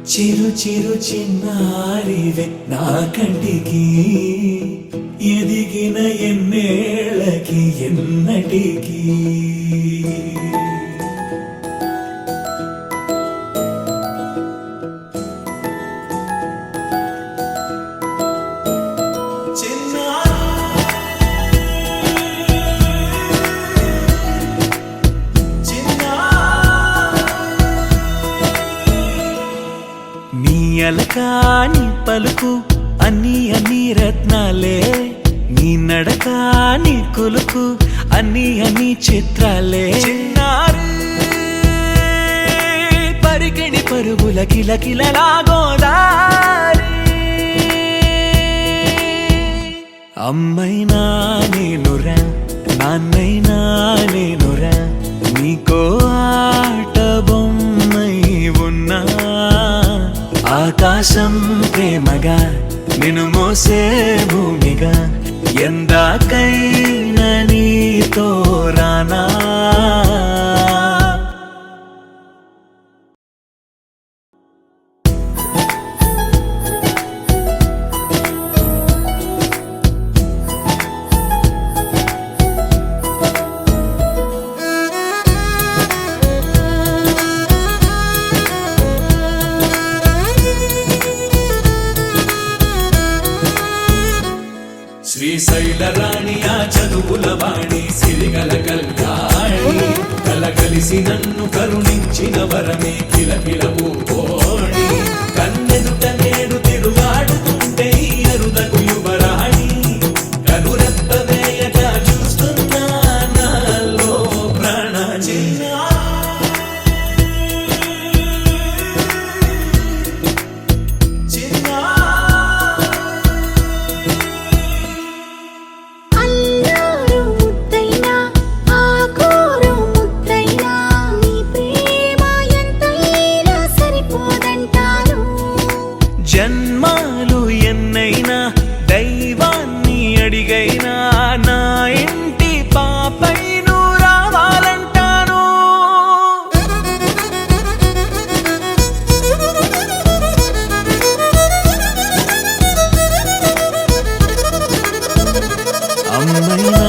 చిరు చిరు చిన్నారివే నా కంటికి ఎదిగిన ఎన్నేళ్ళకి ఎన్నటికి అలకాని పలుకు అన్ని అన్ని రత్నాలే నీ నడక నీ కులుకు అన్ని అన్ని చిత్రాలే పరికిణి పరుగుల కిలకిలలా గోదారి అమ్మైనా నేనురా నాన్నైనా నేనురా నీకో ఆట బొమ్మై ఉన్నా ఆకాశం ప్రేమగా నిన్ను మోసే భూమిగా ఎందాకైనా నీతో రానా శ్రీశైల రాణి ఆ చదువుల వాణి సిరిగల కళ్యాణి కలగలిసి నన్ను కరుణించిన వరమే కిలకిలవు కోణి కన్నెదుట నేడు తిరుగాడుతుంటే అరుదకు యువరాణి కనురెప్ప వేయక చూస్తున్నా నాలో ప్రాణ జన్మాలు ఎన్నైనా దైవాన్ని అడిగైనా నా ఇంటి పాపై నువ్వు రావాలంటాను అమ్మైనా